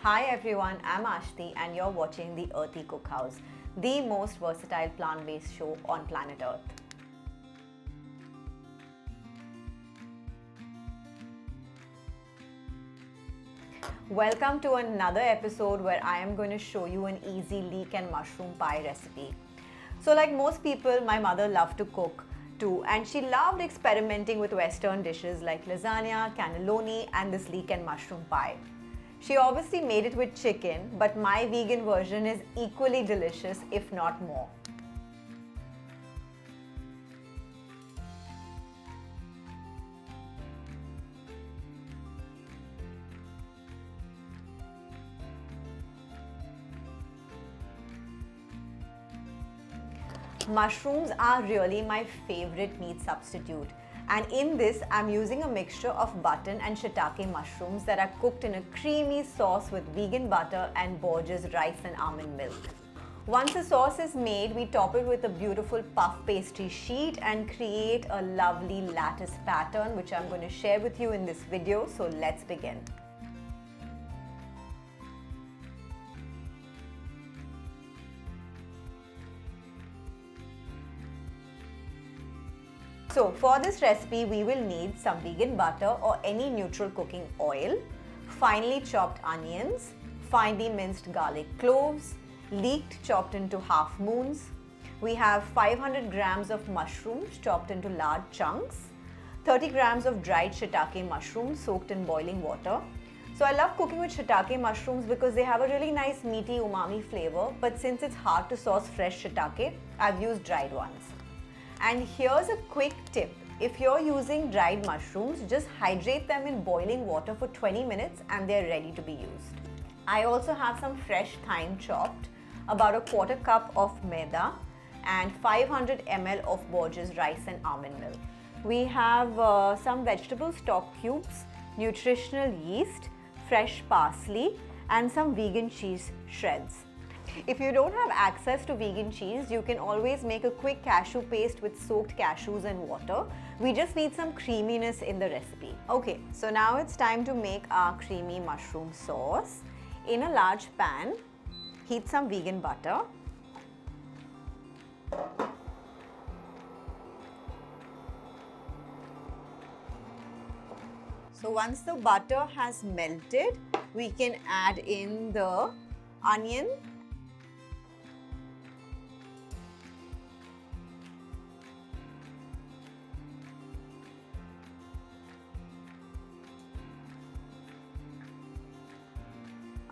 Hi everyone, I'm Aashti and you're watching the Earthy Cookhouse, the most versatile plant-based show on planet Earth. Welcome to another episode where I am going to show you an easy leek and mushroom pie recipe. So like most people, my mother loved to cook too, and she loved experimenting with Western dishes like lasagna, cannelloni and this leek and mushroom pie. She obviously made it with chicken, but my vegan version is equally delicious, if not more. Mushrooms are really my favorite meat substitute. And in this, I'm using a mixture of button and shiitake mushrooms that are cooked in a creamy sauce with vegan butter and Borges rice and almond milk. Once the sauce is made, we top it with a beautiful puff pastry sheet and create a lovely lattice pattern, which I'm going to share with you in this video. So let's begin. So for this recipe, we will need some vegan butter or any neutral cooking oil, finely chopped onions, finely minced garlic cloves, leeked chopped into half moons. We have 500 grams of mushrooms chopped into large chunks, 30 grams of dried shiitake mushrooms soaked in boiling water. So I love cooking with shiitake mushrooms because they have a really nice meaty umami flavor, but since it's hard to source fresh shiitake, I've used dried ones. And here's a quick tip. If you're using dried mushrooms, just hydrate them in boiling water for 20 minutes and they're ready to be used. I also have some fresh thyme chopped, about a quarter cup of maida and 500 ml of Borges rice and almond milk. We have some vegetable stock cubes, nutritional yeast, fresh parsley and some vegan cheese shreds. If you don't have access to vegan cheese, you can always make a quick cashew paste with soaked cashews and water. We just need some creaminess in the recipe. Okay, so now it's time to make our creamy mushroom sauce. In a large pan, heat some vegan butter. So once the butter has melted, we can add in the onion,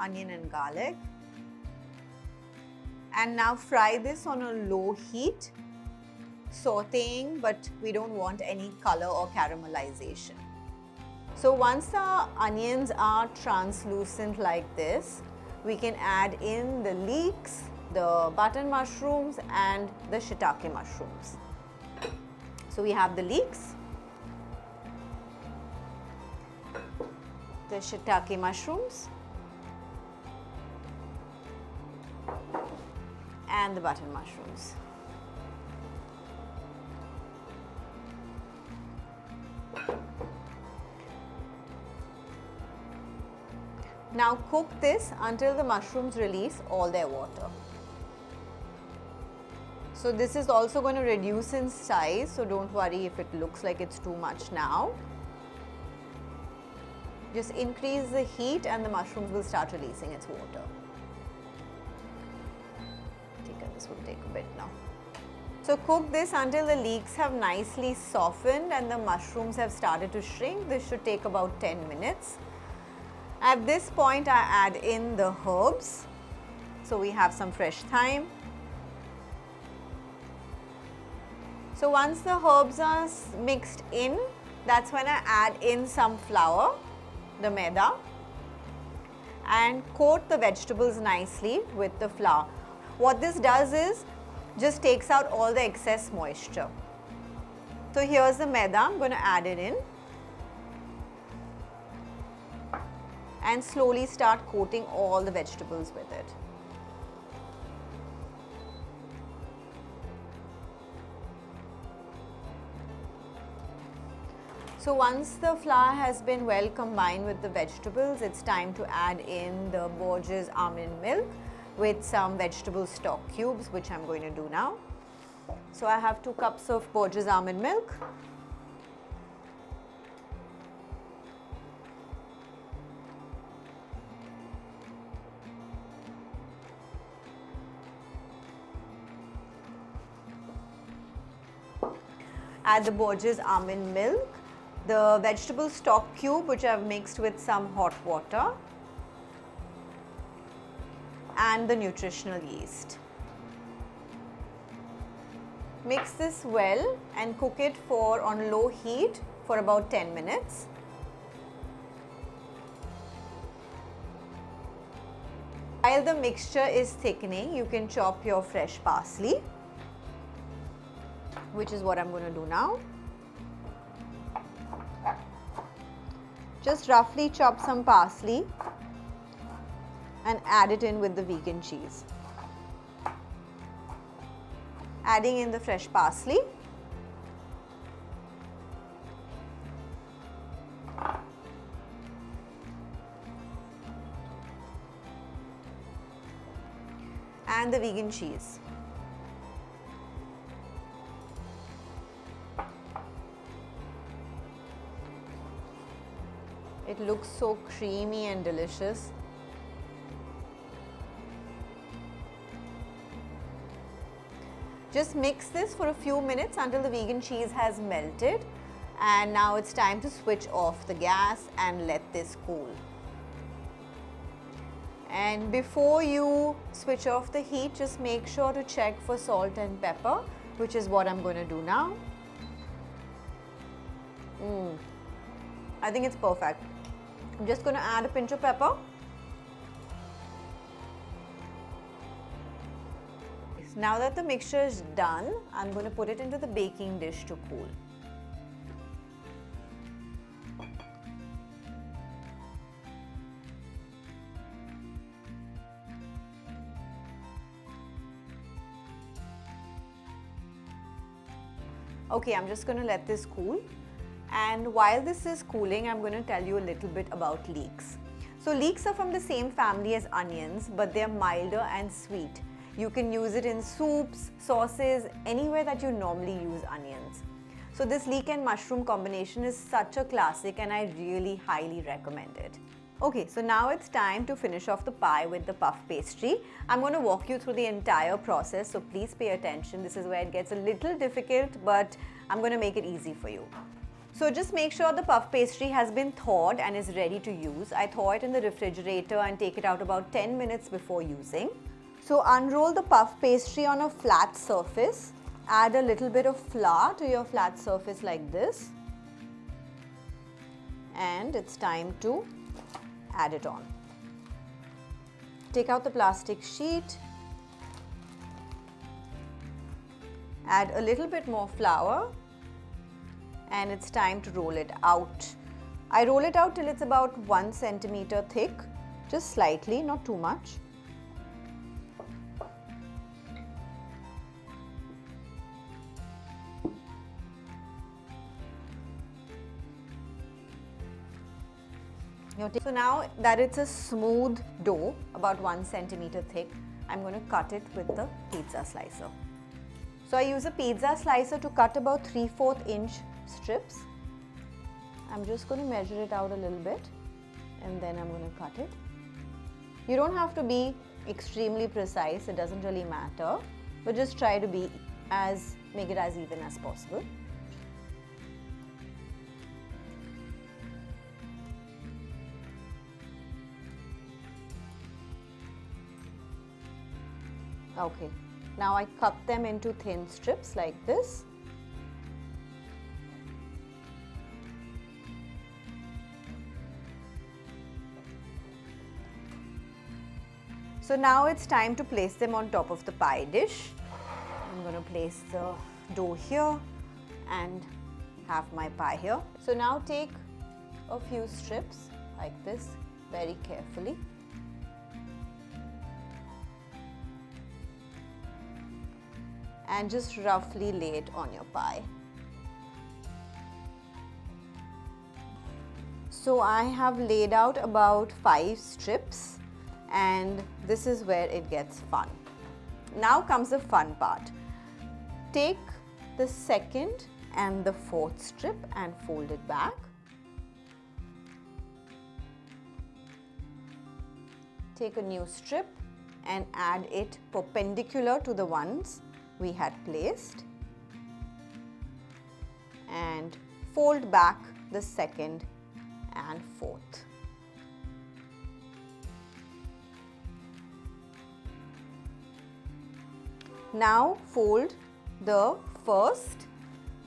and garlic, and now fry this on a low heat, sauteing, but we don't want any color or caramelization. So once the onions are translucent like this, we can add in the leeks, the button mushrooms and the shiitake mushrooms. So we have the leeks, the shiitake mushrooms and the button mushrooms. Now cook this until the mushrooms release all their water. So this is also going to reduce in size, so don't worry if it looks like it's too much now. Just increase the heat and the mushrooms will start releasing its water. This will take a bit now. So cook this until the leeks have nicely softened and the mushrooms have started to shrink. This should take about 10 minutes. At this point, I add in the herbs. So we have some fresh thyme. So once the herbs are mixed in, that's when I add in some flour, the maida, and coat the vegetables nicely with the flour. What this does is just takes out all the excess moisture. So here's the maida, I'm going to add it in and slowly start coating all the vegetables with it. So once the flour has been well combined with the vegetables, it's time to add in the Borges Almond Milk with some vegetable stock cubes, which I'm going to do now. So I have 2 cups of Borges Almond Milk. Add the Borges Almond Milk, the vegetable stock cube which I've mixed with some hot water, and the Nutritional yeast. Mix this well and cook it on low heat for about 10 minutes. While the mixture is thickening, you can chop your fresh parsley, which is what I'm going to do now. Just roughly chop some parsley and add it in with the vegan cheese. Adding in the fresh parsley. And the vegan cheese. It looks so creamy and delicious. Just mix this for a few minutes until the vegan cheese has melted, and now it's time to switch off the gas and let this cool. And before you switch off the heat, just make sure to check for salt and pepper, which is what I'm going to do now. I think it's perfect. I'm just going to add a pinch of pepper. Now that the mixture is done, I'm going to put it into the baking dish to cool. Okay, I'm just going to let this cool. And while this is cooling, I'm going to tell you a little bit about leeks. So leeks are from the same family as onions, but they're milder and sweet. You can use it in soups, sauces, anywhere that you normally use onions. So this leek and mushroom combination is such a classic and I really highly recommend it. Okay, so now it's time to finish off the pie with the puff pastry. I'm going to walk you through the entire process, so please pay attention. This is where it gets a little difficult, but I'm going to make it easy for you. So just make sure the puff pastry has been thawed and is ready to use. I thaw it in the refrigerator and take it out about 10 minutes before using. So unroll the puff pastry on a flat surface. Add a little bit of flour to your flat surface like this. And it's time to add it on. Take out the plastic sheet. Add a little bit more flour. And it's time to roll it out. I roll it out till it's about 1 centimeter thick, just slightly, not too much. So now that it's a smooth dough, about 1 centimeter thick, I'm going to cut it with the pizza slicer. So I use a pizza slicer to cut about 3/4 inch strips. I'm just going to measure it out a little bit and then I'm going to cut it. You don't have to be extremely precise, it doesn't really matter, but just try to make it as even as possible. Okay, now I cut them into thin strips like this. So now it's time to place them on top of the pie dish. I'm going to place the dough here and have my pie here. So now take a few strips like this very carefully. And just roughly lay it on your pie. So I have laid out about 5 strips, and this is where it gets fun. Now comes the fun part. Take the second and the fourth strip and fold it back. Take a new strip and add it perpendicular to the ones we had placed, and fold back the second and fourth. Now fold the first,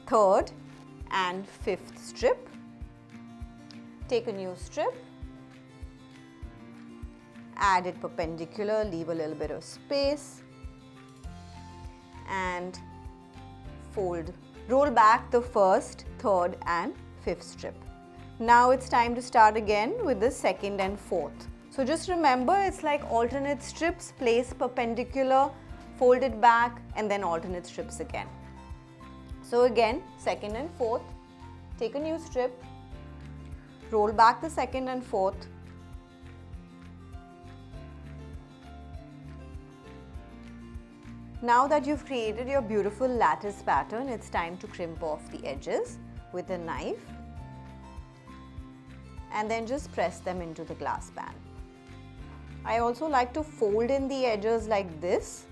third and fifth strip. Take a new strip, add it perpendicular, leave a little bit of space, and roll back the first, third and fifth strip. Now it's time to start again with the second and fourth. So just remember, it's like alternate strips, place perpendicular, fold it back, and then alternate strips again. So again, second and fourth, take a new strip, roll back the second and fourth, now that you've created your beautiful lattice pattern, it's time to crimp off the edges with a knife and then just press them into the glass pan. I also like to fold in the edges like this,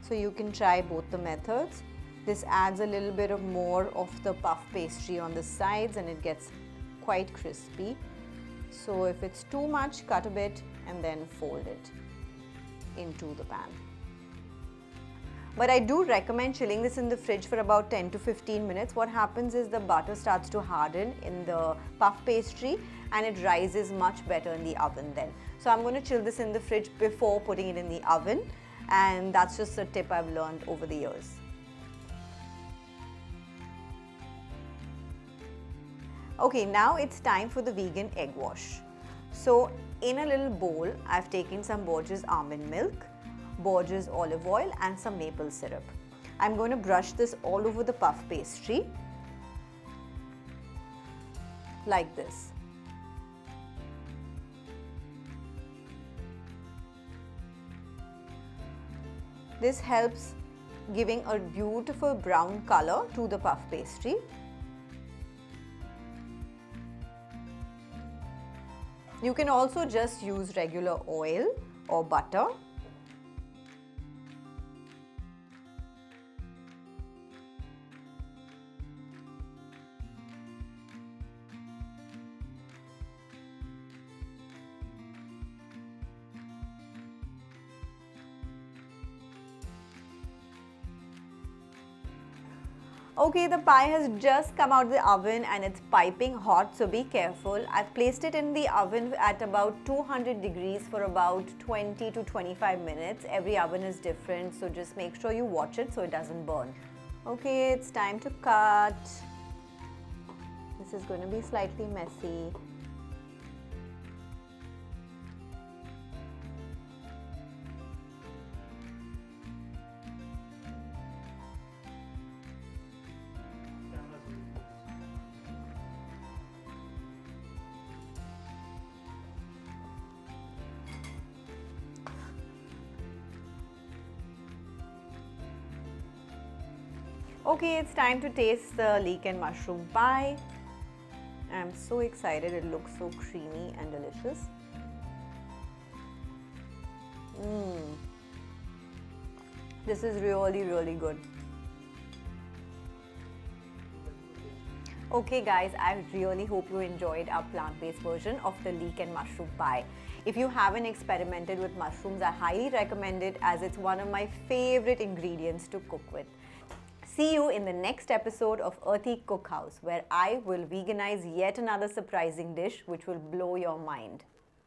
so you can try both the methods. This adds a little bit of more of the puff pastry on the sides and it gets quite crispy. So if it's too much, cut a bit and then fold it into the pan. But I do recommend chilling this in the fridge for about 10 to 15 minutes. What happens is the butter starts to harden in the puff pastry and it rises much better in the oven then. So I'm going to chill this in the fridge before putting it in the oven, and that's just a tip I've learned over the years. Okay, now it's time for the vegan egg wash. So in a little bowl, I've taken some Borges Almond Milk, Borges olive oil and some maple syrup. I'm going to brush this all over the puff pastry like this. This helps giving a beautiful brown color to the puff pastry. You can also just use regular oil or butter. Okay, the pie has just come out of the oven and it's piping hot, so be careful. I've placed it in the oven at about 200 degrees for about 20 to 25 minutes. Every oven is different, so just make sure you watch it so it doesn't burn. Okay, it's time to cut. This is going to be slightly messy. Okay, it's time to taste the leek and mushroom pie. I'm so excited, it looks so creamy and delicious. This is really good. Okay guys, I really hope you enjoyed our plant-based version of the leek and mushroom pie. If you haven't experimented with mushrooms, I highly recommend it as it's one of my favorite ingredients to cook with. See you in the next episode of Earthy Cookhouse, where I will veganize yet another surprising dish which will blow your mind.